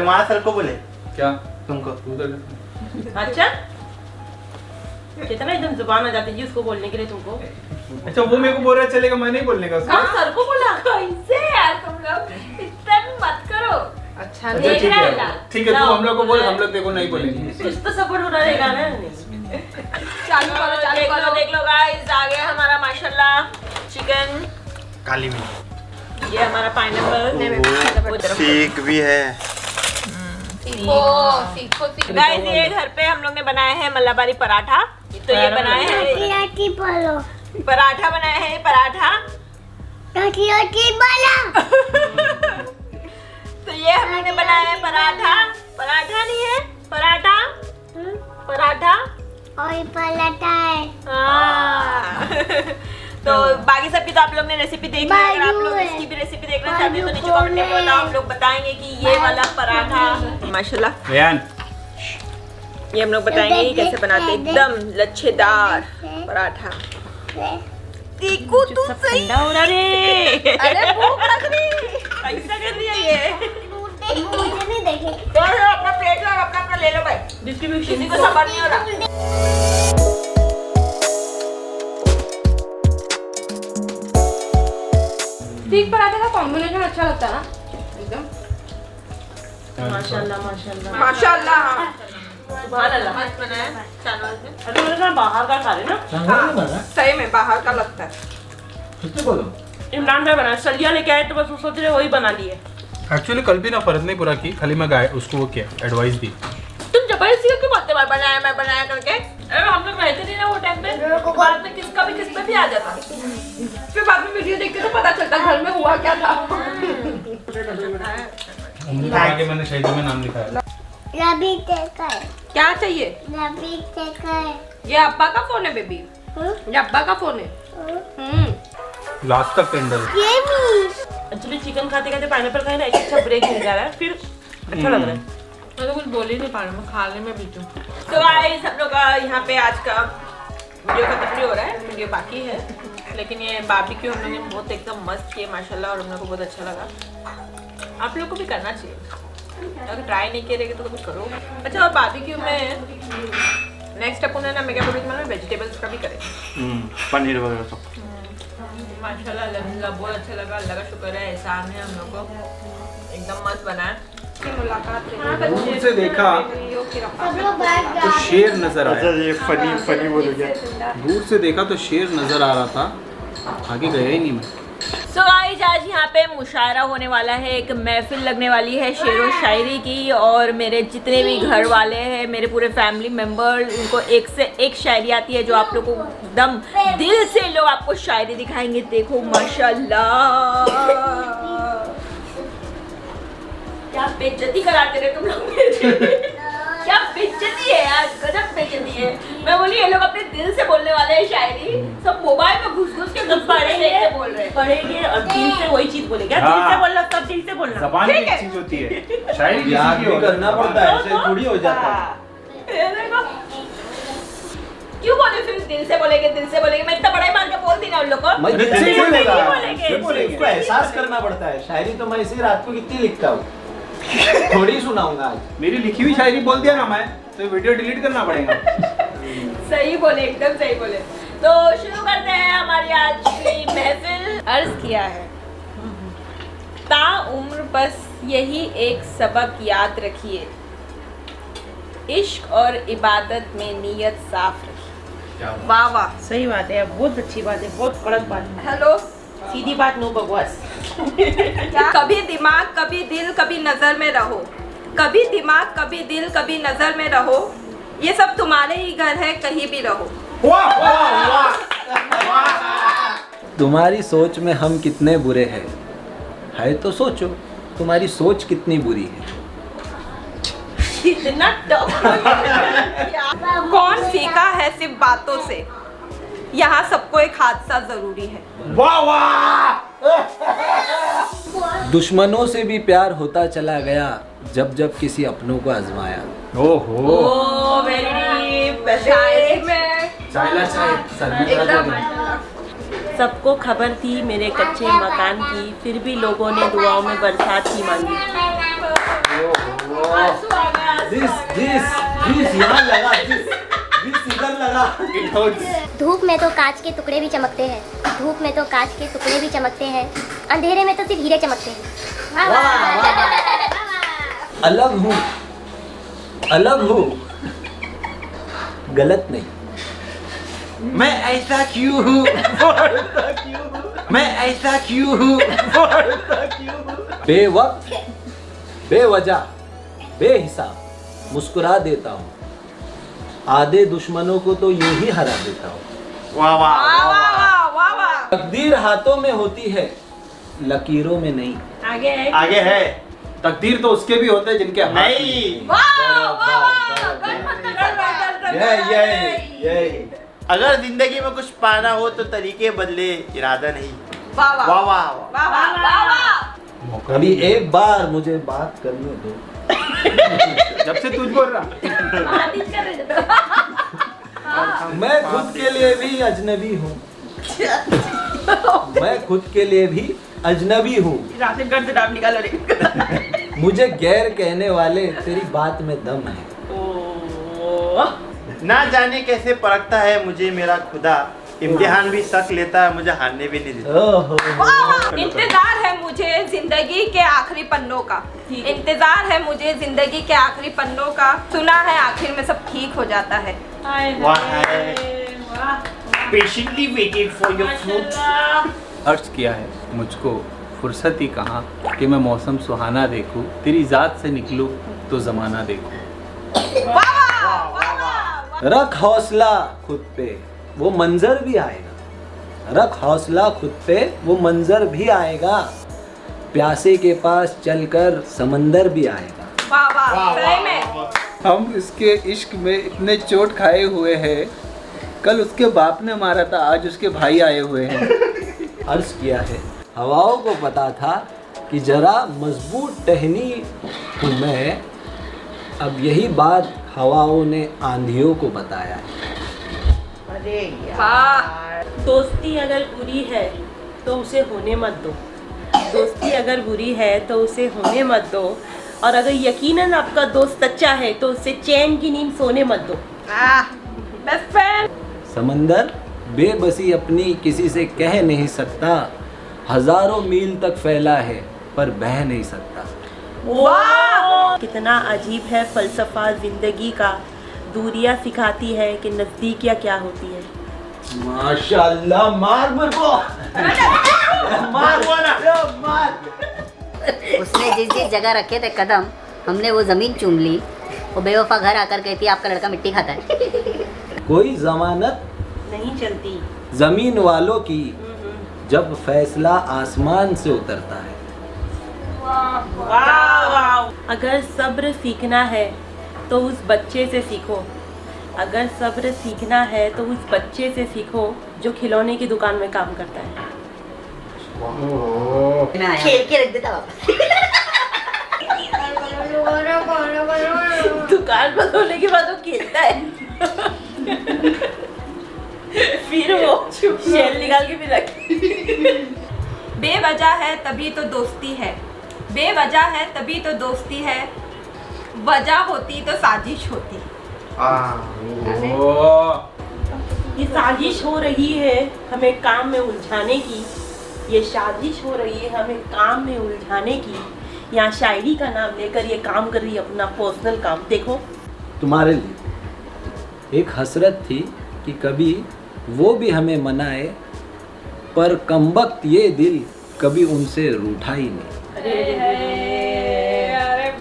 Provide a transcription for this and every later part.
माँ सर को बोले क्या तुमको? अच्छा कितना एकदम जुबान आ जाती है उसको बोलने के लिए तुमको। अच्छा वो मेरे को बोल रहा है चलेगा, मैं नहीं बोलने का उसको। हाँ सर को बोला कैसे यार तुम लोग इतना मत करो। अच्छा अच्छा ठीक है ठीक है, तू हम लोग को बोल, हम लोग देखो नहीं बोलेंगे। कुछ तो सपोर्ट होना रहेगा ना। चालू करो देख लो गाइस, आ गया हमारा माशाल्लाह चिकन। काली मिर्च, ये हमारा पाइनएप्पल सीख भी है। सीखो गाइस ये घर पे हम लोग ने बनाया है मल्लाबारी पराठा। तो ये बनाए हैं पराठा, बनाया है पराठा। तो ये हम लोग ने बनाया है पराठा। पराठा नहीं है पराठा, पराठा और पराठा है। तो बाकी सबकी तो आप लोग ने रेसिपी देख ली। अगर आप लोग इसकी भी रेसिपी देखना चाहते हैं तो नीचे कमेंट में बताओ, हम लोग बताएंगे कि ये वाला पराठा माशाल्लाह रेहान ये हम लोग बताएंगे कि कैसे बनाते हैं एकदम लच्छेदार पराठा। देखो तू सही हो रहा रे। अरे भूख लग रही ऐसा कर रही है ये। मुझे नहीं देखे। अपना प्लेट लो, अपना ले लो भाई, डिस्ट्रीब्यूशन किसी को सबर नहीं हो रहा। सीख पराठे का कॉम्बिनेशन अच्छा लगता है ना एकदम। माशाल्लाह माशाल्लाह माशाल्लाह। सुभान अल्लाह। मस्त बनाया चावल में। अरे मेरे साथ बाहर का खा रहे ना। सही में बाहर का लगता है। इमरान भाई बनाया, सलिया लेके आए तो बस वो सोच रहे वही बना लिए। एक्चुअली कल भी ना फर्ज नहीं पूरा की, खाली मैं उसको वो किया एडवाइस दी। तुम जबरदस्ती क्यों बोलते हो मैं बनाया करके? अरे हम लोग रहते नहीं ना वो टाइम पे, बाद में किसका भी किस पे भी आ जाता। फिर बाद में वीडियो देख के तो पता चलता घर में हुआ क्या था। आगे मैंने शहीद में नाम लिखा है। रबी टेकर, क्या चाहिए? रबी टेकर। ये अब्बा का फोन है बेबी, ये अब्बा का फोन है। लास्ट तक टेंडर। ये भी एक्चुअली चिकन खाते खाते पाइनएप्पल खाए ना, एक अच्छा ब्रेक मिल जा रहा है, फिर अच्छा लग रहा है। मैं तो कुछ बोल ही नहीं पा रहा, मैं खाने में भी हूँ। तो गाइस हम लोग का यहाँ पे आज का वीडियो खत्म नहीं हो रहा है, वीडियो बाकी है। लेकिन ये बारबेक्यू हम लोग ने बहुत एकदम मस्त किया माशाल्लाह, और हम लोग को बहुत अच्छा लगा। आप लोग को भी करना चाहिए, अगर ट्राई नहीं करेंगे तो कुछ करो। अच्छा और बारबेक्यू में नेक्स्ट अपन है ना, मैं क्या बोल रही थी, वेजिटेबल्स का भी करें। पनीर वगैरह सब माशाल्लाह अल्हम्दुलिल्लाह बहुत अच्छा लगा। अल्लाह का शुक्र है, एहसान है हम लोग को, एकदम मस्त बना है। दूर से देखा सब लोग बैठ तो शेर नजर अच्छा आया, ये फनी बोलोगे। दूर से देखा तो शेर नजर आ रहा था, आगे गया ही नहीं मैं। सो गाइस आज यहाँ पे मुशायरा होने वाला है, एक महफिल लगने वाली है शेर व शायरी की, और मेरे जितने भी घर वाले हैं, मेरे पूरे फैमिली मेंबर, उनको एक से एक शायरी आती है जो आप लोग को एकदम दिल से लोग आपको शायरी दिखाएंगे। देखो माशाल्लाह क्या बेइज्जती कराते रहे तुम लोग मेरी। क्या बेइज्जती है यार, गजब बेइज्जती है। मैं बोली ये लोग अपने दिल से बोलने वाले हैं शायरी, सब मोबाइल में घुस घुस के सब पढ़ेंगे बोल रहे हैं। पढ़ेंगे और दिल से वही चीज बोलेंगे। दिल से बोलना सब दिल से बोलना। ज़बान की एक चीज होती है, शायरी याद भी करना पड़ता है, ऐसे थोड़ी हो जाता है। क्यों बोले फिर दिल से बोलेंगे, दिल से बोलेंगे? मैं इतना बड़ा ही मान के बोलती ना उन लोग को। मैं दिल से ही बोलेगा, बोलेंगे। उसको एहसास करना पड़ता है। शायरी तो मैं इसी रात को कितनी लिखता हूँ, थोड़ी सुनाऊंगा आज। मेरी लिखी हुई शायरी बोल दिया ना मैं, तो वीडियो डिलीट करना पड़ेगा। सही बोले, एकदम सही बोले। तो शुरू करते हैं हमारी आज की महफिल। अर्ज किया है ता उम्र बस यही एक सबक याद रखिए, इश्क और इबादत में नीयत साफ रखिए। वाह वाह, सही बात है, बहुत अच्छी बात है, बहुत कड़क बात है, हेलो। सीधी बात, नो बकवास। कभी दिमाग कभी दिल कभी नजर में रहो, कभी दिमाग कभी दिल कभी नजर में रहो, ये सब तुम्हारे ही घर है, कहीं भी रहो। तुम्हारी सोच में हम कितने बुरे हैं, है तो सोचो तुम्हारी सोच कितनी बुरी है। इतना कौन सीखा है सिर्फ बातों से, यहाँ सबको एक हादसा जरूरी है। वाह वाह। दुश्मनों से भी प्यार होता चला गया, जब जब किसी अपनों को आजमाया। ओहो ओ वेरी डीप। शायरी में चाइला चाय एकदम सबको खबर थी मेरे कच्चे मकान की, फिर भी लोगों ने दुआओं में बरसात ही मांगी। दिस यहाँ लगा, दिस इधर लगा। धूप में तो कांच के टुकड़े भी चमकते हैं, धूप में तो कांच के टुकड़े भी चमकते हैं, अंधेरे में तो सिर्फ हीरे चमकते हैं। अलग हूँ, अलग हूँ, गलत नहीं। मैं ऐसा क्यों हूँ? मैं ऐसा क्यों हूँ? बेवक्त, बेवजह, बेहिसाब मुस्कुरा देता हूँ, आधे दुश्मनों को तो यूं ही हरा देता हूँ। वाह वाह वाह वाह वाह वाह। तकदीर हाथों में होती है, लकीरों में नहीं। आगे है। आगे है। तकदीर तो उसके भी होते हैं जिनके हाथ नहीं। वाह वाह वाह। गणपति ये अगर जिंदगी में कुछ पाना हो तो तरीके बदले, इरादा नहीं। वाह वाह वाह वाह वाह वाह वाह वाह। अभी एक बार मुझे बात करने दो। जब से तुझ बोल रहा। मैं खुद के लिए भी अजनबी हूँ। मैं खुद के लिए भी अजनबी हूँ। राशिद गढ़ से नाम निकालो रे। मुझे गैर कहने वाले तेरी बात में दम है। ना जाने कैसे परखता है मुझे मेरा खुदा, इम्तिहान भी शक लेता है, मुझे हारने भी नहीं देता। ओहो। इंतजार है मुझे जिंदगी के आखिरी पन्नों का, इंतजार है मुझे जिंदगी के आखिरी पन्नों का, सुना है आखिर में सब ठीक हो जाता है। Patiently waited for your fruit. अर्ज किया है मुझको फुर्सत ही कहाँ कि मैं मौसम सुहाना देखूं, तेरी जात से निकलूं तो जमाना देखूं। रख हौसला खुद पे, वो मंजर भी आएगा। रख हौसला खुद पे, वो मंजर भी आएगा। प्यासे के पास चलकर समंदर भी आएगा। वाह वाह सही में। हम इसके इश्क में इतने चोट खाए हुए हैं, कल उसके बाप ने मारा था, आज उसके भाई आए हुए हैं। अर्ज किया है हवाओं को पता था कि जरा मजबूत टहनी हूँ मैं, अब यही बात हवाओं ने आंधियों को बताया है। अरे वाह। दोस्ती अगर बुरी है तो उसे होने मत दो, दोस्ती अगर बुरी है तो उसे होने मत दो, और अगर यकीनन आपका दोस्त सच्चा है तो उससे चैन की नींद सोने मत दो। Best friend. समंदर बेबसी अपनी किसी से कह नहीं सकता, हजारों मील तक फैला है पर बह नहीं सकता। कितना अजीब है फलसफा जिंदगी का, दूरियां सिखाती है कि नजदीकियां क्या होती है। माशाल्लाह, मार मेरे को। मार मार। उसने जिस जिस जगह रखे थे कदम, हमने वो जमीन चूम ली। वो बेवफा घर आकर कहती है आपका लड़का मिट्टी खाता है। कोई जमानत नहीं चलती जमीन वालों की, जब फैसला आसमान से उतरता है। अगर सब्र सीखना है तो उस बच्चे से सीखो, अगर सब्र सीखना है तो उस बच्चे से सीखो जो खिलौने की दुकान में काम करता है। खेल के रख देता वापस। दुकान बंद होने के बाद वो खेलता है। फिर वो शेल निकाल के फिर रख। बेवजह है तभी तो दोस्ती है, बेवजह है तभी तो दोस्ती है, वजह होती तो साजिश होती। ये साजिश हो रही है हमें काम में उलझाने की, ये साजिश हो रही है हमें काम में उलझाने की। यहाँ शायरी का नाम लेकर ये काम कर रही है अपना पर्सनल काम। देखो तुम्हारे लिए एक हसरत थी कि कभी वो भी हमें मनाए, पर कमबख्त ये दिल कभी उनसे रूठा ही नहीं। अरे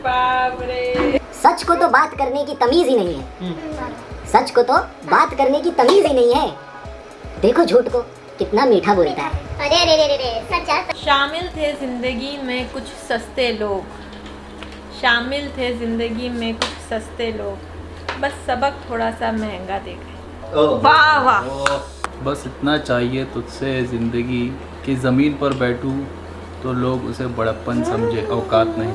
बाप रे। सच को तो बात करने की तमीज ही नहीं है, सच को तो बात करने की तमीज ही नहीं है। देखो झूठ को कितना मीठा बोलता है। अरे अरे अरे अरे सच्चा। शामिल थे जिंदगी में कुछ सस्ते लोग, शामिल थे जिंदगी में कुछ सस्ते लोग, बस सबक थोड़ा सा महंगा दे गए। वाह वाह। बस इतना चाहिए तुझसे ज़िंदगी कि ज़मीन पर बैठूं तो लोग उसे बड़प्पन समझे, औकात नहीं।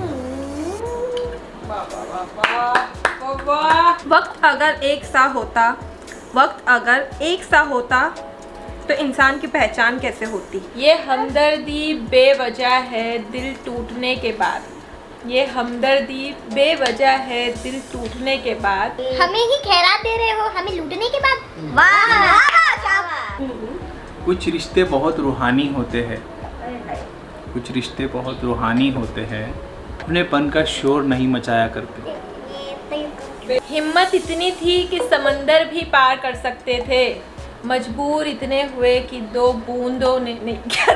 वक्त अगर एक सा होता, वक्त अगर एक सा होता, तो इंसान की पहचान कैसे होती? ये हमदर्दी बेवजह है दिल टूटने के बाद। ये हमदर्दी बेवजह है दिल टूटने के बाद। हमें ही खैरात दे रहे हो, हमें लूटने के बाद। वाह! कुछ रिश्ते बहुत रूहानी होते हैं, कुछ रिश्ते बहुत रूहानी होते हैं, अपनेपन का शोर नहीं मचाया करते। हिम्मत इतनी थी कि समंदर भी पार कर सकते थे, मजबूर इतने हुए कि 2 बूंदों ने नहीं क्या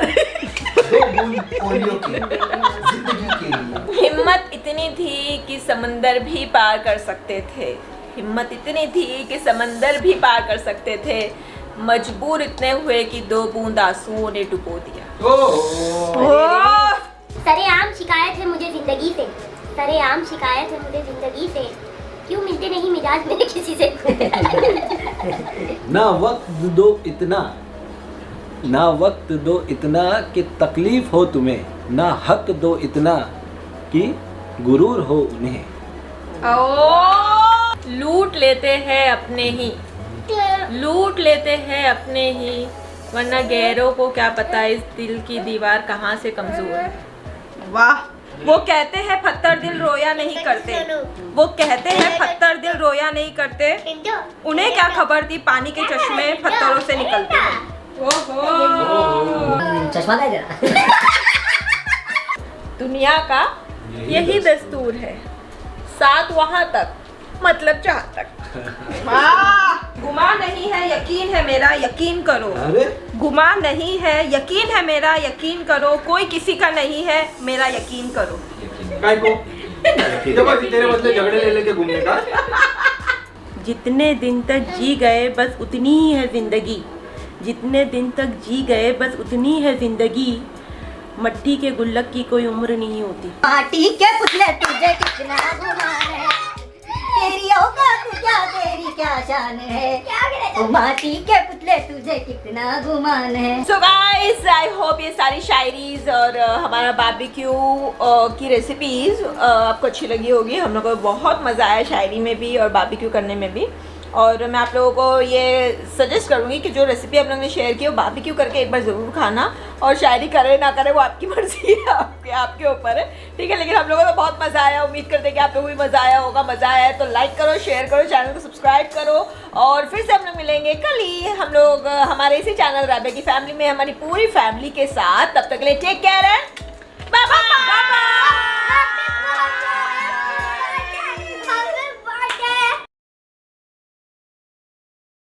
हिम्मत इतनी थी कि समंदर भी पार कर सकते थे। हिम्मत इतनी थी कि समंदर भी पार कर सकते थे, मजबूर इतने हुए कि 2 बूंद आंसुओं ने डुबो दिया। सरेआम शिकायत है मुझे जिंदगी से, सरेआम शिकायत है मुझे जिंदगी से, क्यों मिलते नहीं मिजाज मेरे किसी से। ना वक्त दो इतना, ना वक्त दो इतना कि तकलीफ हो तुम्हें, ना हक दो इतना कि गुरूर हो उन्हें। लूट लेते हैं अपने ही, लूट लेते हैं अपने ही, वरना गैरों को क्या पता इस दिल की दीवार कहाँ से कमजोर है। वाह! वो कहते हैं पत्थर दिल रोया नहीं करते, वो कहते हैं पत्थर दिल रोया नहीं करते, उन्हें क्या खबर थी पानी के चश्मे पत्थरों से निकलते हैं। चश्मा दे जरा। दुनिया का यही दस्तूर है, साथ वहाँ तक मतलब जहाँ तक। गुमान नहीं है यकीन है मेरा, यकीन करो। अरे गुमान नहीं है यकीन है मेरा, यकीन करो। कोई किसी का नहीं है मेरा, यकीन करो। काय को तेरे बदले झगड़े ले लेके घूमने का। जितने दिन तक जी गए बस उतनी ही है जिंदगी, जितने दिन तक जी गए बस उतनी है जिंदगी, मट्टी के गुल्लक की कोई उम्र नहीं होती। माटी के पुतले तुझे कितना गुमान है, तेरी औकात क्या, तेरी क्या शान है, ओ माटी के पुतले तुझे कितना गुमान है। सो गाइस, आई होप ये सारी शायरीज और हमारा बारबेक्यू की रेसिपीज आपको अच्छी लगी होगी। हम लोगों को बहुत मज़ा आया शायरी में भी और बारबेक्यू करने में भी। और मैं आप लोगों को ये सजेस्ट करूँगी कि जो रेसिपी आप लोगों ने शेयर की वो बारबेक्यू करके एक बार ज़रूर खाना, और शायरी करे ना करे वो आपकी मर्जी है, आपके ऊपर है, ठीक है। लेकिन हम लोगों को तो बहुत मज़ा आया, उम्मीद करते हैं कि आप लोगों को भी मज़ा आया होगा। मज़ा आया है तो लाइक करो, शेयर करो, चैनल को सब्सक्राइब करो, और फिर से हम लोग मिलेंगे कल ही हम लोग हमारे इसी चैनल राबे की फैमिली में, हमारी पूरी फैमिली के साथ। तब तक के लिए take care and bye bye.